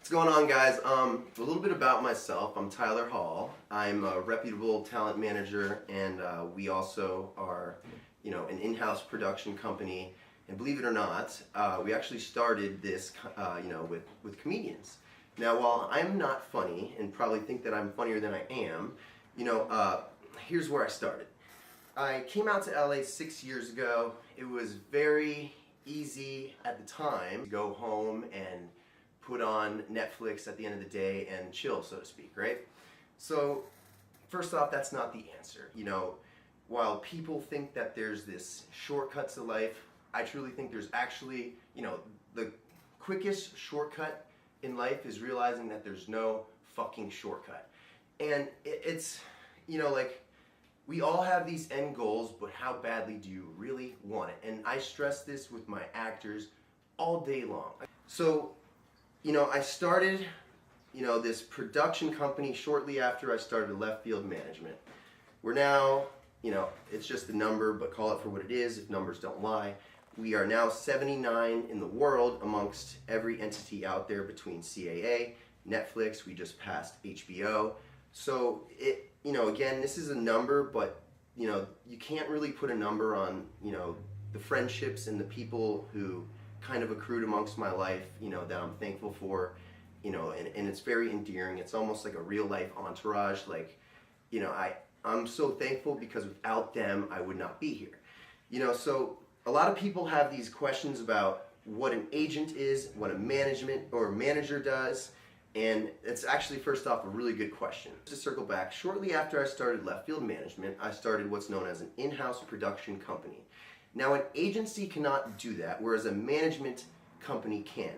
What's going on, guys? A little bit about myself. I'm Tyler Hall. I'm a reputable talent manager, and we also are, an in-house production company. And believe it or not, we actually started this, with comedians. Now, while I'm not funny, and probably think that I'm funnier than I am, here's where I started. I came out to LA 6 years ago. It was very easy at the time to go home and put on Netflix at the end of the day and chill, so to speak, right? So, first off, that's not the answer. While people think that there's this shortcut to life, I truly think there's actually, the quickest shortcut in life is realizing that there's no fucking shortcut. And it's, we all have these end goals, but how badly do you really want it? And I stress this with my actors all day long. So, I started, this production company shortly after I started Left Field Management. We're now, it's just a number, but call it for what it is if numbers don't lie. We are now 79 in the world amongst every entity out there between CAA, Netflix, we just passed HBO. So, again, this is a number, but, you can't really put a number on, the friendships and the people who kind of accrued amongst my life, that I'm thankful for, and it's very endearing. It's almost like a real life entourage. I'm so thankful because without them, I would not be here. So a lot of people have these questions about what an agent is, what a management or manager does, and it's actually, first off, a really good question. To circle back, shortly after I started Left Field Management, I started what's known as an in-house production company. Now, an agency cannot do that, whereas a management company can.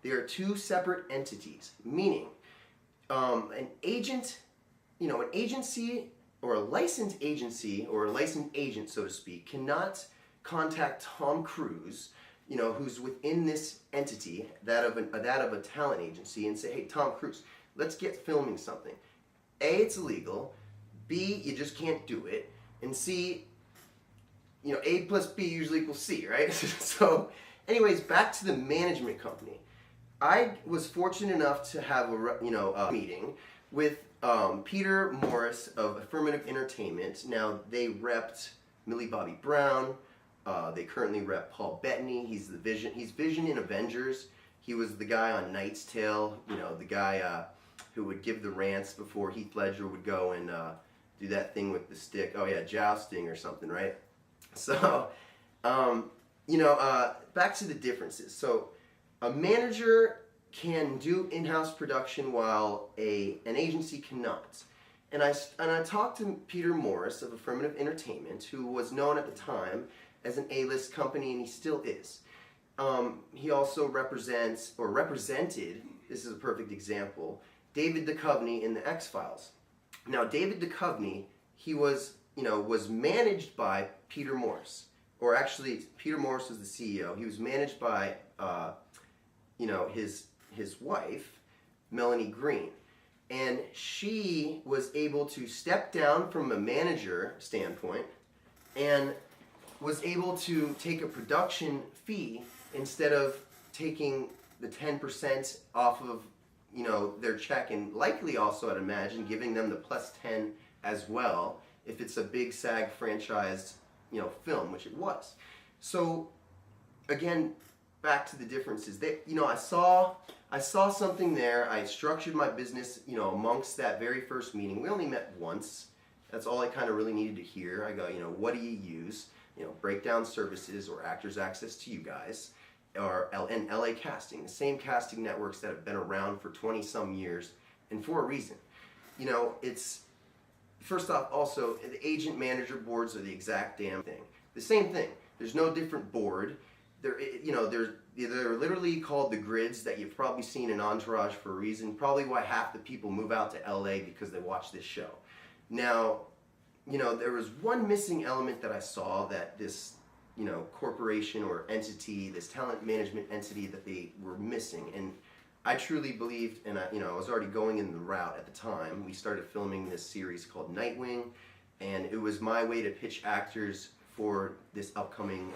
They are two separate entities, meaning an agent, an agency or a licensed agency or a licensed agent, so to speak, cannot contact Tom Cruise, who's within this entity, that of a talent agency, and say, hey, Tom Cruise, let's get filming something. A, it's illegal. B, you just can't do it. And C, A plus B usually equals C, right? So, anyways, back to the management company. I was fortunate enough to have a meeting with Peter Morris of Affirmative Entertainment. Now, they repped Millie Bobby Brown. They currently rep Paul Bettany. He's Vision in Avengers. He was the guy on Knight's Tale. The guy who would give the rants before Heath Ledger would go and do that thing with the stick. Oh yeah, jousting or something, right? So, back to the differences. So, a manager can do in-house production while an agency cannot. And I talked to Peter Morris of Affirmative Entertainment, who was known at the time as an A-list company, and he still is. He also represented, this is a perfect example, David Duchovny in the X-Files. Now, David Duchovny, he was managed by Peter Morris. Or actually, Peter Morris was the CEO. He was managed by, his wife, Melanie Green. And she was able to step down from a manager standpoint and was able to take a production fee instead of taking the 10% off of, their check, and likely also, I'd imagine, giving them the plus 10 as well if it's a big SAG franchised, film, which it was. So, again, back to the differences. I saw something there. I structured my business, amongst that very first meeting. We only met once. That's all I kind of really needed to hear. I go, what do you use? Breakdown services or Actors Access to you guys, and LA Casting, the same casting networks that have been around for 20 some years, and for a reason. It's, first off, also, the agent manager boards are the exact damn thing. The same thing. There's no different board. They're literally called the grids that you've probably seen in Entourage for a reason. Probably why half the people move out to LA because they watch this show. Now, there was one missing element that I saw that this, corporation or entity, this talent management entity that they were missing. And I truly believed, and I was already going in the route at the time. We started filming this series called Nightwing, and it was my way to pitch actors for this upcoming,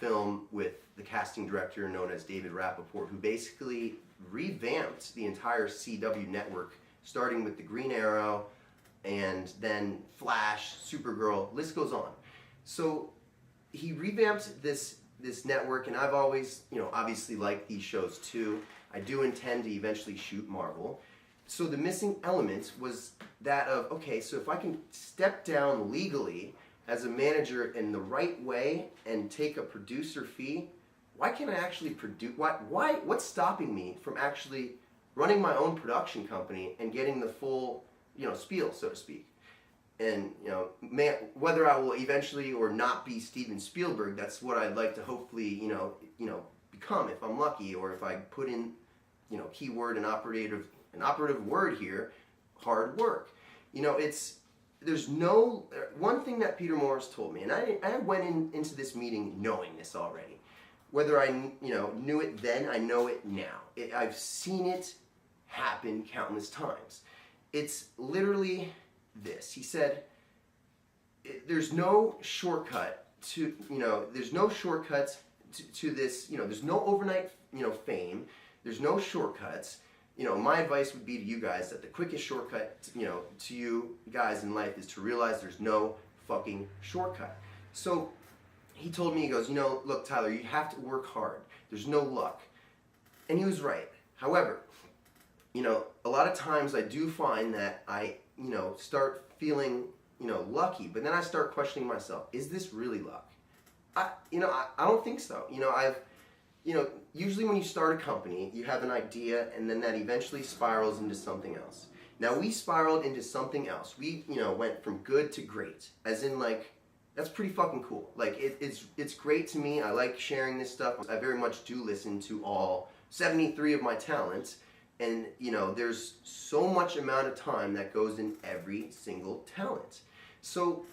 film with the casting director known as David Rappaport, who basically revamped the entire CW network, starting with the Green Arrow and then Flash, Supergirl, list goes on. So he revamped this network, and I've always, obviously liked these shows too. I do intend to eventually shoot Marvel. So the missing element was that of, okay, so if I can step down legally as a manager in the right way and take a producer fee, why can't I actually produce? What's stopping me from actually running my own production company and getting the full, spiel, so to speak? And whether I will eventually or not be Steven Spielberg, that's what I'd like to hopefully, become if I'm lucky, or if I put in, keyword and operative word here, hard work. There's no one thing that Peter Morris told me, and I went into this meeting knowing this already. Whether I knew it then, I know it now. I've seen it happen countless times. It's literally this. He said, "There's no shortcut to there's no shortcuts to this. There's no overnight fame. There's no shortcuts." My advice would be to you guys that the quickest shortcut, to you guys in life is to realize there's no fucking shortcut. So he told me, he goes, look, Tyler, you have to work hard. There's no luck. And he was right. However, a lot of times I do find that I, start feeling, lucky, but then I start questioning myself, is this really luck? I don't think so. Usually when you start a company, you have an idea, and then that eventually spirals into something else. Now, we spiraled into something else. We, went from good to great, as in, that's pretty fucking cool. It's great to me. I like sharing this stuff. I very much do listen to all 73 of my talents, and, there's so much amount of time that goes in every single talent. So,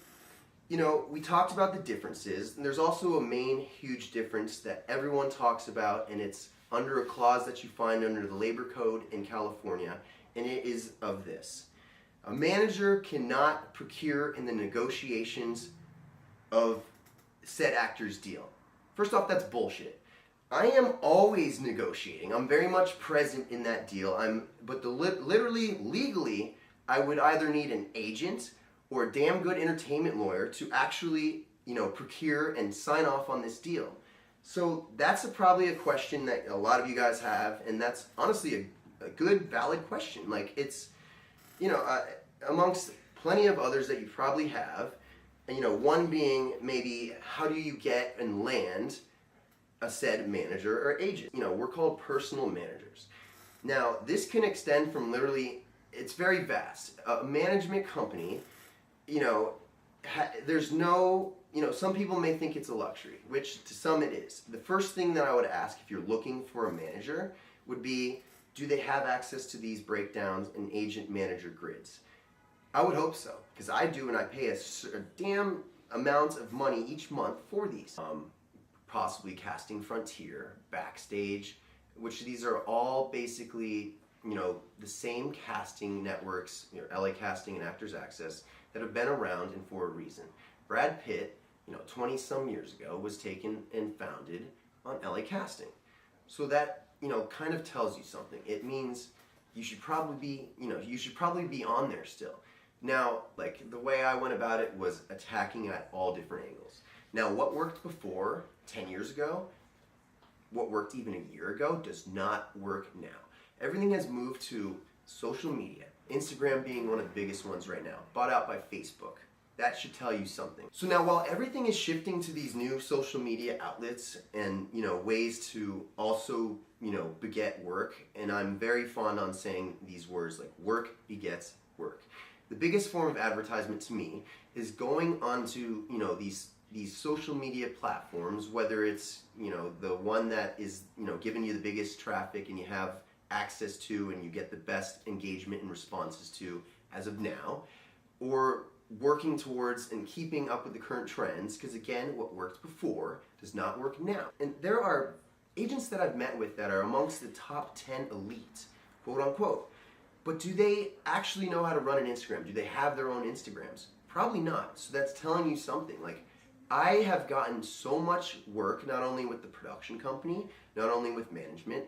we talked about the differences, and there's also a main huge difference that everyone talks about, and it's under a clause that you find under the labor code in California, and it is of this. A manager cannot procure in the negotiations of said actor's deal. First off, that's bullshit. I am always negotiating. I'm very much present in that deal. Literally, legally, I would either need an agent or a damn good entertainment lawyer to actually, procure and sign off on this deal. So that's probably a question that a lot of you guys have, and that's honestly a good, valid question. It's, amongst plenty of others that you probably have, and one being maybe how do you get and land a said manager or agent? We're called personal managers. Now, this can extend from literally, it's very vast. A management company, there's no, some people may think it's a luxury, which to some it is. The first thing that I would ask if you're looking for a manager would be, do they have access to these breakdowns and agent manager grids? I would hope so, because I do, and I pay a damn amount of money each month for these. Possibly Casting Frontier, Backstage, which these are all basically, the same casting networks, LA Casting and Actors Access, that have been around and for a reason. Brad Pitt, 20 some years ago, was taken and founded on LA Casting. So that, kind of tells you something. It means you should probably be on there still. Now, the way I went about it was attacking at all different angles. Now, what worked before, 10 years ago, what worked even a year ago, does not work now. Everything has moved to social media. Instagram being one of the biggest ones right now, bought out by Facebook. That should tell you something. So now, while everything is shifting to these new social media outlets and, ways to also, beget work, and I'm very fond on saying these words like work begets work. The biggest form of advertisement to me is going onto, these social media platforms, whether it's, the one that is, giving you the biggest traffic and you have access to and you get the best engagement and responses to as of now, or working towards and keeping up with the current trends, because again, what worked before does not work now. And there are agents that I've met with that are amongst the top 10 elite, quote unquote. But do they actually know how to run an Instagram? Do they have their own Instagrams? Probably not. So that's telling you something. I have gotten so much work, not only with the production company, not only with management,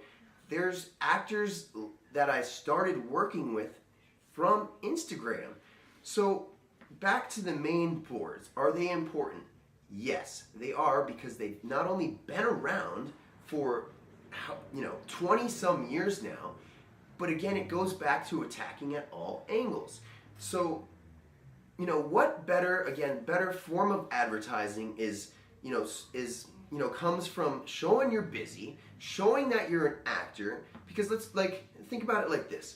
there's actors that I started working with from Instagram. So back to the main boards. Are they important? Yes, they are, because they've not only been around for 20 some years now, but again, it goes back to attacking at all angles. So, what better form of advertising is comes from showing you're busy, showing that you're an actor, because let's think about it like this.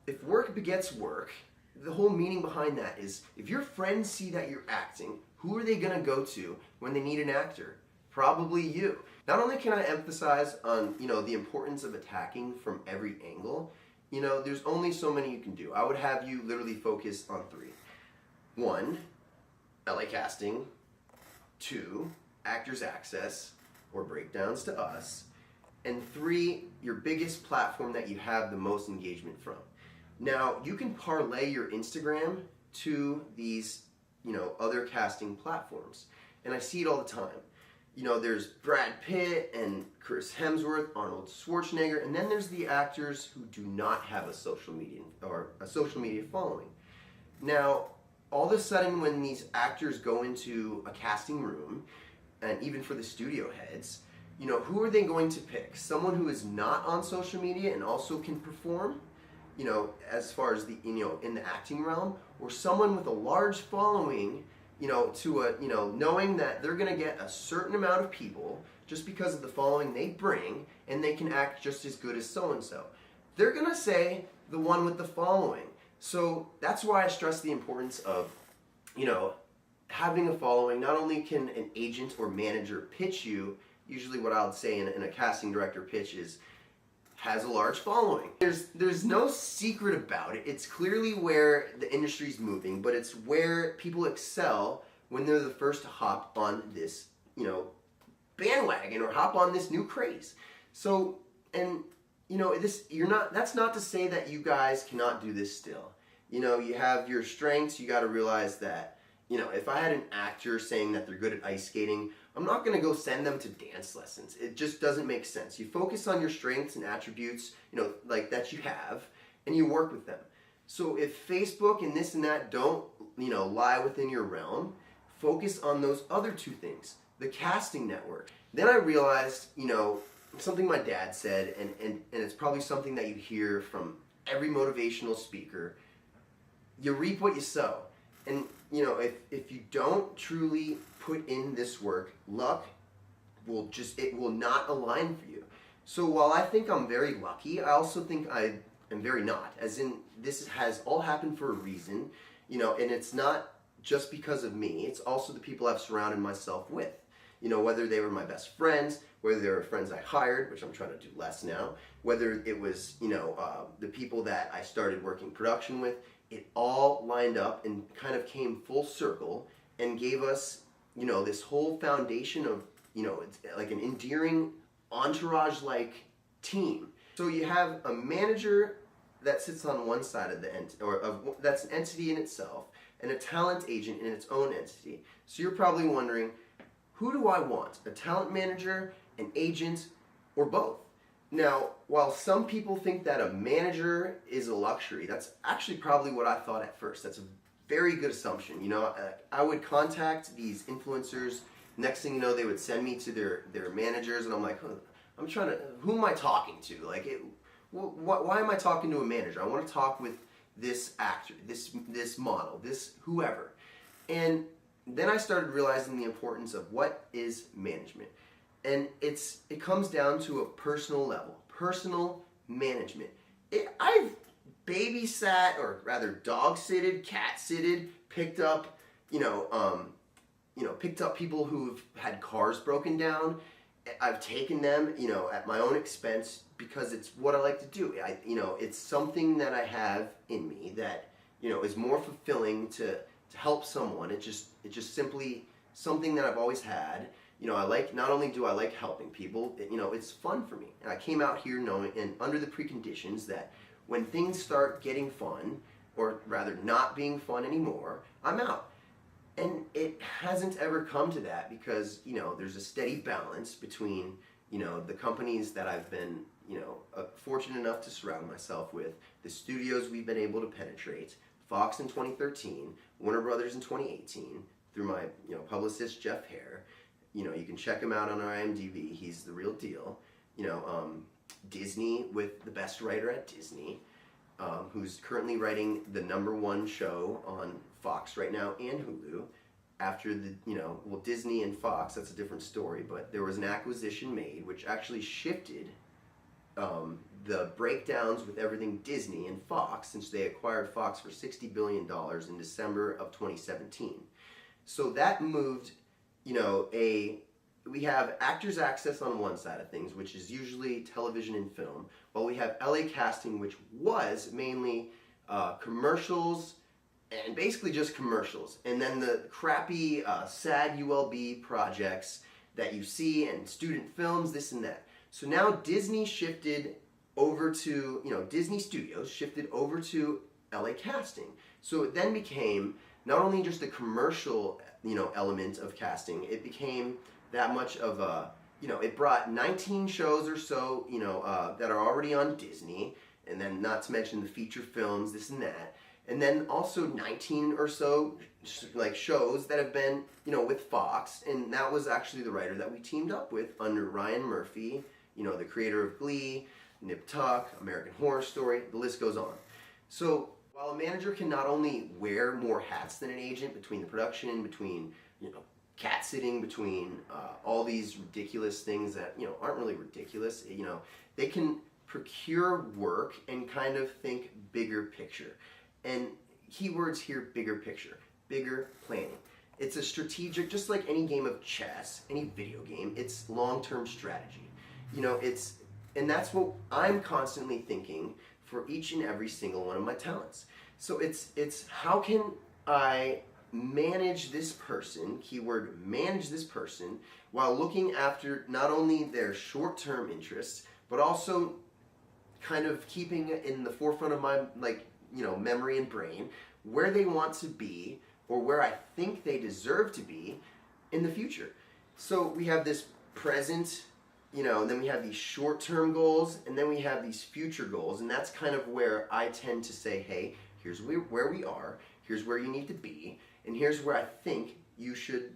If work begets work, the whole meaning behind that is, if your friends see that you're acting, who are they going to go to when they need an actor? Probably you. Not only can I emphasize on, the importance of attacking from every angle, there's only so many you can do. I would have you literally focus on 3. 1, LA Casting. 2, Actors Access, or Breakdowns to Us. And 3, your biggest platform that you have the most engagement from. Now, you can parlay your Instagram to these, other casting platforms. And I see it all the time. There's Brad Pitt and Chris Hemsworth, Arnold Schwarzenegger, and then there's the actors who do not have a social media following. Now, all of a sudden, when these actors go into a casting room, and even for the studio heads, who are they going to pick? Someone who is not on social media and also can perform, as far as the, in the acting realm, or someone with a large following, knowing that they're going to get a certain amount of people just because of the following they bring, and they can act just as good as so-and-so. They're going to say the one with the following. So that's why I stress the importance of, having a following. Not only can an agent or manager pitch you, usually what I would say in a casting director pitch is, has a large following. There's no secret about it. It's clearly where the industry's moving, but it's where people excel when they're the first to hop on this, bandwagon, or hop on this new craze. So, and that's not to say that you guys cannot do this still. You have your strengths. You got to realize that, if I had an actor saying that they're good at ice skating, I'm not going to go send them to dance lessons. It just doesn't make sense. You focus on your strengths and attributes, that you have, and you work with them. So if Facebook and this and that don't, lie within your realm, focus on those other 2 things. The casting network. Then I realized, something my dad said, and it's probably something that you hear from every motivational speaker. You reap what you sow. And, if you don't truly put in this work, luck it will not align for you. So while I think I'm very lucky, I also think I am very not. As in, this has all happened for a reason, and it's not just because of me. It's also the people I've surrounded myself with. Whether they were my best friends, whether they were friends I hired, which I'm trying to do less now, whether it was, the people that I started working production with, it all lined up and kind of came full circle and gave us, this whole foundation of, it's like an endearing entourage-like team. So you have a manager that sits on one side of the that's an entity in itself, and a talent agent in its own entity. So you're probably wondering, who do I want? A talent manager, an agent, or both? Now, while some people think that a manager is a luxury, that's actually probably what I thought at first. That's a very good assumption. I would contact these influencers. Next thing you know, they would send me to their managers, and I'm like, who am I talking to? Why am I talking to a manager? I want to talk with this actor, this model, this whoever. And then I started realizing the importance of what is management. And it comes down to a personal level, personal management. I've babysat, or rather dog-sitted, cat-sitted, picked up people who've had cars broken down. I've taken them, at my own expense, because it's what I like to do. It's something that I have in me that, is more fulfilling to help someone. It's just simply something that I've always had. Not only do I like helping people, it's fun for me. And I came out here knowing, and under the preconditions that when things start getting fun, or rather not being fun anymore, I'm out. And it hasn't ever come to that, because, there's a steady balance between, the companies that I've been, fortunate enough to surround myself with the studios we've been able to penetrate. Fox in 2013, Warner Brothers in 2018, through my publicist Jeff Hare. You can check him out on IMDb. He's the real deal. Disney with the best writer at Disney, who's currently writing the #1 show on Fox right now and Hulu. After Disney and Fox, that's a different story, but there was an acquisition made which actually shifted the breakdowns with everything Disney and Fox, since they acquired Fox for $60 billion in December of 2017. So that moved, we have Actors Access on one side of things, which is usually television and film, while we have LA Casting, which was mainly commercials, and basically just commercials, and then the crappy sad ULB projects that you see, and student films, this and that. So now Disney shifted over to, Disney Studios shifted over to LA Casting. So it then became not only just the commercial, element of casting, it became that much of a, it brought 19 shows or so, that are already on Disney, and then not to mention the feature films, this and that. And then also 19 or so shows that have been, with Fox, and that was actually the writer that we teamed up with under Ryan Murphy, the creator of Glee, Nip Tuck, American Horror Story, the list goes on. So while a manager can not only wear more hats than an agent, between the production, between, cat sitting, between all these ridiculous things that, aren't really ridiculous, they can procure work and kind of think bigger picture. And keywords here, bigger picture, bigger planning. It's a strategic, just like any game of chess, any video game, it's long-term strategy. And that's what I'm constantly thinking for each and every single one of my talents. So it's how can I manage this person, keyword manage this person, while looking after not only their short-term interests, but also kind of keeping in the forefront of my memory and brain where they want to be, or where I think they deserve to be in the future. So we have this present, and then we have these short-term goals, and then we have these future goals, and that's kind of where I tend to say, hey, here's where we are, here's where you need to be, and here's where I think you should,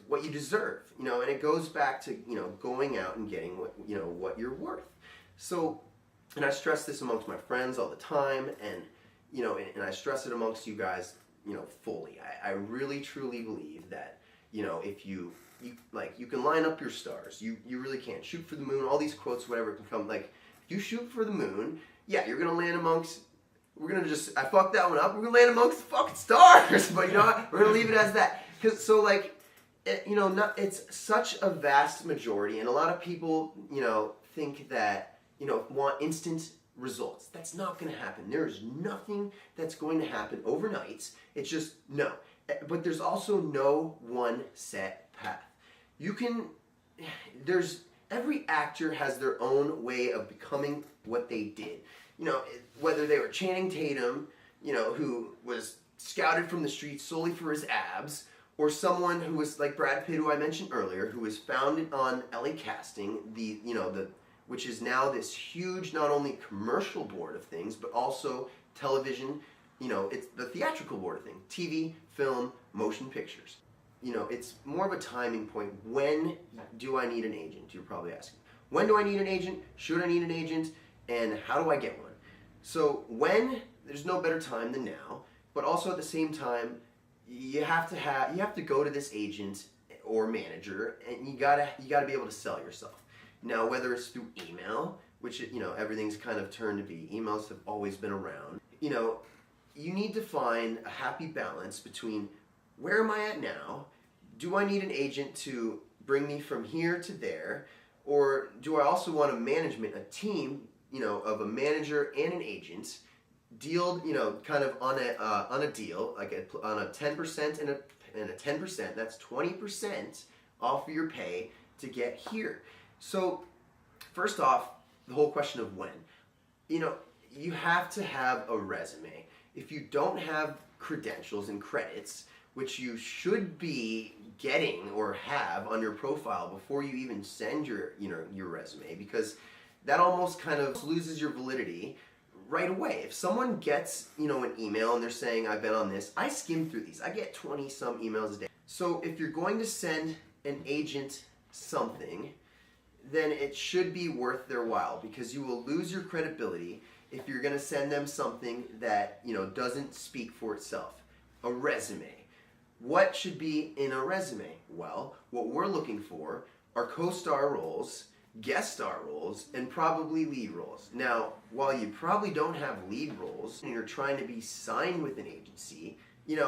what you deserve, and it goes back to, going out and getting what you're worth. So, and I stress this amongst my friends all the time, and, and I stress it amongst you guys, fully. I really, truly believe that, if you can line up your stars, you really can. Shoot for the moon, all these quotes, whatever can come, if you shoot for the moon, yeah, you're going to land amongst, I fucked that one up, we're going to land amongst the fucking stars, but we're going to leave it as that. It's such a vast majority, and a lot of people, think that, want instant results. That's not going to happen. There is nothing that's going to happen overnight. It's just, no. But there's also no one set path. Every actor has their own way of becoming what they did. Whether they were Channing Tatum, who was scouted from the streets solely for his abs, or someone who was like Brad Pitt, who I mentioned earlier, who was founded on LA Casting, which is now this huge, not only commercial board of things, but also television, it's the theatrical board of things, TV, film, motion pictures. It's more of a timing point. When do I need an agent? You're probably asking. When do I need an agent? Should I need an agent? And how do I get one? So there's no better time than now, but also at the same time, you have to go to this agent or manager, and you gotta be able to sell yourself. Now, whether it's through email, which, everything's kind of turned to be, emails have always been around. You need to find a happy balance between where am I at now? Do I need an agent to bring me from here to there? Or do I also want a team, of a manager and an agent, deal, kind of on a deal, on a 10% and a 10%, that's 20% off of your pay to get here. So, first off, the whole question of when. You have to have a resume. If you don't have credentials and credits, which you should be getting or have on your profile before you even send your resume, because that almost kind of loses your validity right away. If someone gets, an email and they're saying, I've been on this, I skim through these. I get 20 some emails a day. So if you're going to send an agent something, then it should be worth their while, because you will lose your credibility if you're going to send them something that, doesn't speak for itself. A resume. What should be in a resume? Well, what we're looking for are co-star roles, guest star roles, and probably lead roles. Now, while you probably don't have lead roles and you're trying to be signed with an agency,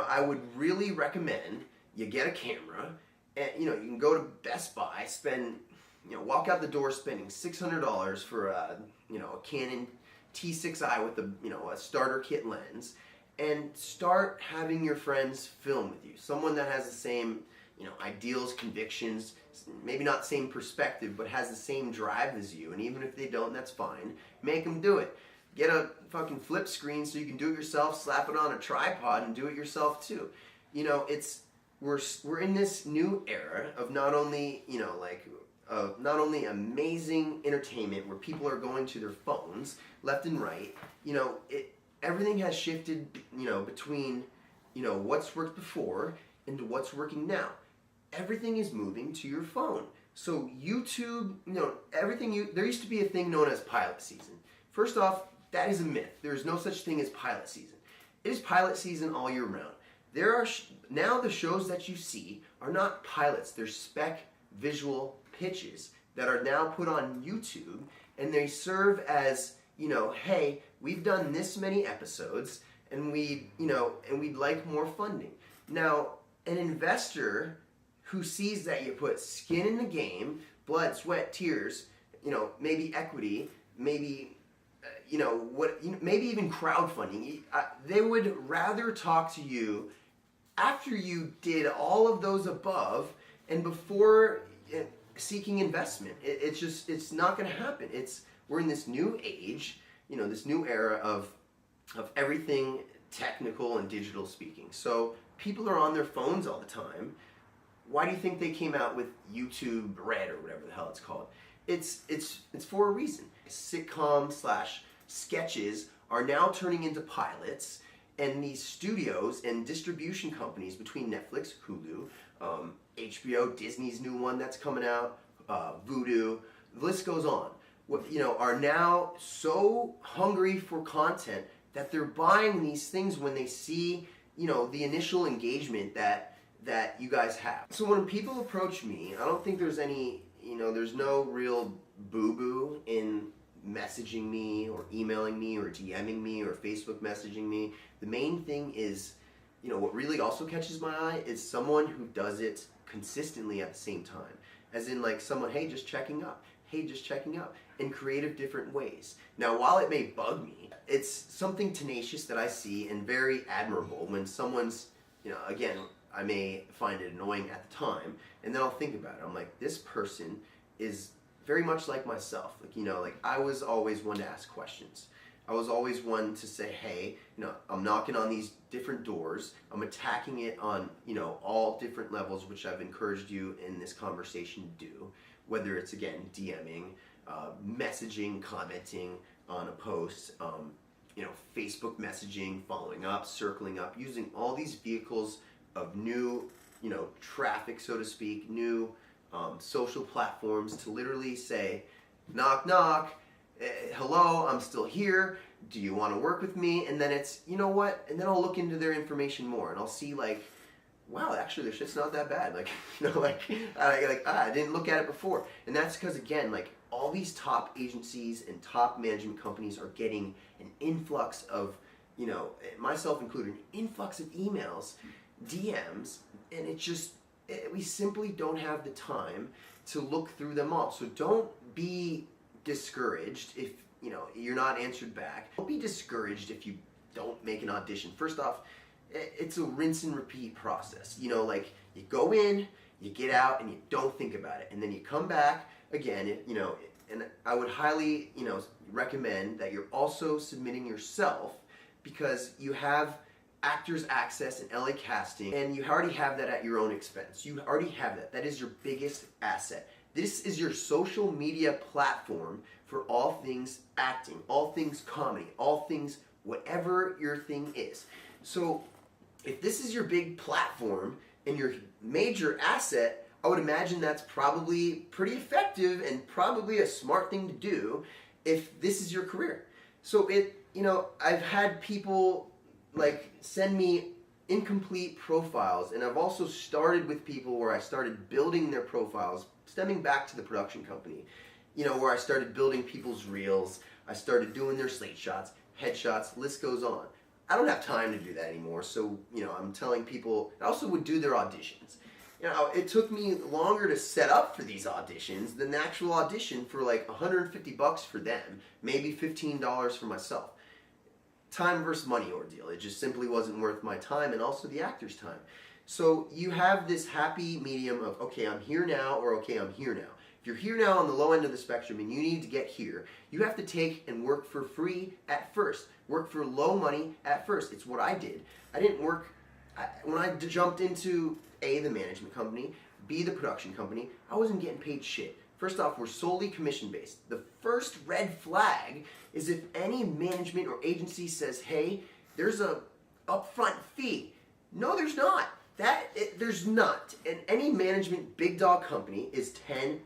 I would really recommend you get a camera and, you can go to Best Buy, spend, walk out the door spending $600 for a Canon T6i with a starter kit lens, and start having your friends film with you. Someone that has the same, ideals, convictions, maybe not same perspective, but has the same drive as you. And even if they don't, that's fine. Make them do it. Get a fucking flip screen so you can do it yourself, slap it on a tripod and do it yourself too. We're in this new era of not only, not only amazing entertainment where people are going to their phones left and right, everything has shifted, between, what's worked before and what's working now. Everything is moving to your phone. So YouTube, there used to be a thing known as pilot season. First off, that is a myth. There is no such thing as pilot season. It is pilot season all year round. There are, now the shows that you see are not pilots. They're spec visual pitches that are now put on YouTube, and they serve as, hey, we've done this many episodes, and we'd like more funding. Now, an investor who sees that you put skin in the game, blood, sweat, tears, maybe equity, maybe, maybe even crowdfunding, they would rather talk to you after you did all of those above and before seeking investment. It's not going to happen. We're in this new age, this new era of everything technical and digital speaking. So people are on their phones all the time. Why do you think they came out with YouTube Red or whatever the hell it's called? It's for a reason. Sitcom / sketches are now turning into pilots, and these studios and distribution companies between Netflix, Hulu, HBO, Disney's new one that's coming out, Vudu, the list goes on, are now so hungry for content that they're buying these things when they see, the initial engagement that you guys have. So when people approach me, I don't think there's any, there's no real boo-boo in messaging me or emailing me or DMing me or Facebook messaging me. The main thing is, what really also catches my eye is someone who does it consistently at the same time. As in someone, hey, just checking up, in creative different ways. Now, while it may bug me, it's something tenacious that I see and very admirable when someone's, again, I may find it annoying at the time, and then I'll think about it. I'm like, this person is very much like myself. I was always one to ask questions. I was always one to say, hey, I'm knocking on these different doors. I'm attacking it on, all different levels, which I've encouraged you in this conversation to do. Whether it's, again, DMing, messaging, commenting on a post, Facebook messaging, following up, circling up, using all these vehicles of new, traffic, so to speak, new social platforms to literally say, knock, knock, hello, I'm still here, do you want to work with me? And then it's, what? And then I'll look into their information more, and I'll see wow, actually their shit's not that bad. I didn't look at it before. And that's because, again, all these top agencies and top management companies are getting an influx of, myself included, an influx of emails, DMs, and we simply don't have the time to look through them all. So don't be discouraged if, you're not answered back. Don't be discouraged if you don't make an audition. First off, it's a rinse and repeat process. You go in, you get out, and you don't think about it. And then you come back again, and I would highly, recommend that you're also submitting yourself, because you have Actors Access and LA Casting, and you already have that at your own expense. You already have that. That is your biggest asset. This is your social media platform for all things acting, all things comedy, all things whatever your thing is. So if this is your big platform and your major asset, I would imagine that's probably pretty effective and probably a smart thing to do if this is your career. So I've had people like send me incomplete profiles, and I've also started with people where I started building their profiles, stemming back to the production company, where I started building people's reels, I started doing their slate shots, headshots, list goes on. I don't have time to do that anymore, so I'm telling people. I also would do their auditions. It took me longer to set up for these auditions than the actual audition for like $150 for them, maybe $15 for myself. Time versus money ordeal. It just simply wasn't worth my time and also the actor's time. So you have this happy medium of, okay, I'm here now, or okay, I'm here now. If you're here now on the low end of the spectrum and you need to get here, you have to take and work for free at first. Work for low money at first. It's what I did. I didn't work, when I jumped into A, the management company, B, the production company, I wasn't getting paid shit. First off, we're solely commission-based. The first red flag is if any management or agency says, hey, there's a upfront fee. No, there's not. There's not. And any management big dog company is 10%.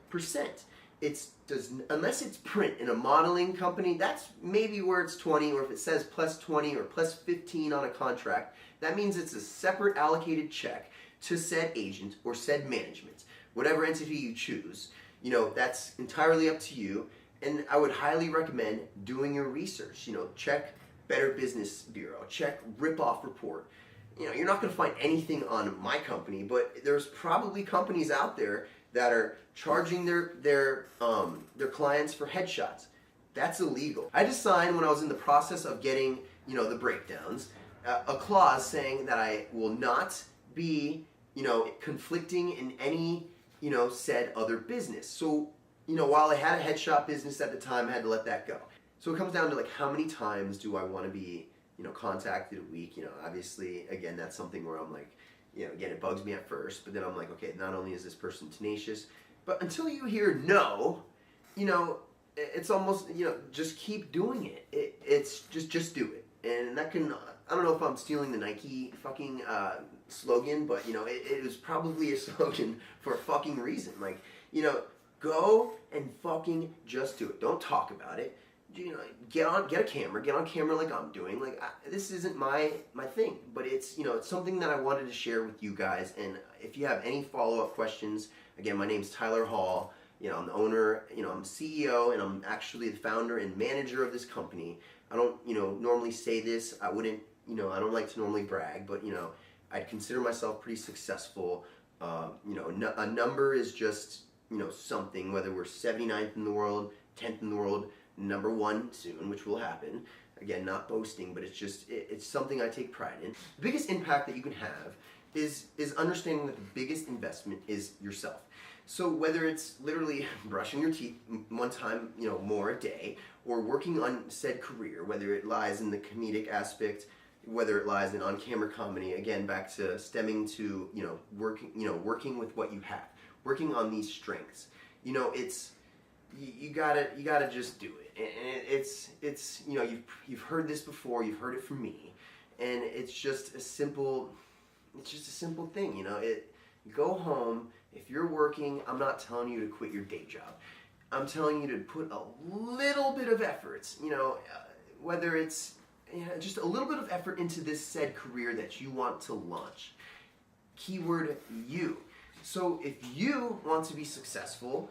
Unless it's print in a modeling company, that's maybe where it's 20, or if it says plus 20 or plus 15 on a contract, that means it's a separate allocated check to said agent or said management, whatever entity you choose. That's entirely up to you, and I would highly recommend doing your research. Check Better Business Bureau, check Ripoff Report. You're not going to find anything on my company, but there's probably companies out there that are charging their clients for headshots. That's illegal. I just signed, when I was in the process of getting the breakdowns, a clause saying that I will not be conflicting in any said other business. So, while I had a headshot business at the time, I had to let that go. So it comes down to like, how many times do I want to be, contacted a week? Obviously, again, that's something where I'm like, again, it bugs me at first, but then I'm like, okay, not only is this person tenacious, but until you hear no, it's almost, just keep doing it. It's just do it. And that can, I don't know if I'm stealing the Nike fucking slogan, but it was probably a slogan for a fucking reason. Like, go and fucking just do it. Don't talk about it. Get on camera like I'm doing. Like, this isn't my thing, but it's it's something that I wanted to share with you guys. And if you have any follow-up questions, again, my name's Tyler Hall. I'm the owner. I'm CEO, and I'm actually the founder and manager of this company. I don't normally say this. I wouldn't I don't like to normally brag, but I'd consider myself pretty successful. A number is just something. Whether we're 79th in the world, 10th in the world, number 1 soon, which will happen. Again, not boasting, but it's something I take pride in. The biggest impact that you can have is understanding that the biggest investment is yourself. So whether it's literally brushing your teeth one time, more a day, or working on said career, whether it lies in the comedic aspect, whether it lies in on-camera comedy, again, back to stemming to, working with what you have, working on these strengths. You gotta just do it. And it's you've heard this before, you've heard it from me, and it's just a simple thing. You go home. If you're working, I'm not telling you to quit your day job. I'm telling you to put a little bit of effort, whether it's just a little bit of effort into this said career that you want to launch. Keyword you. So if you want to be successful,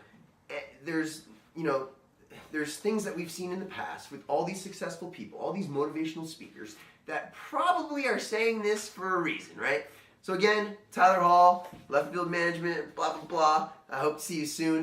there's things that we've seen in the past with all these successful people, all these motivational speakers that probably are saying this for a reason, right? So again, Tyler Hall, Left Field Management, blah, blah, blah. I hope to see you soon.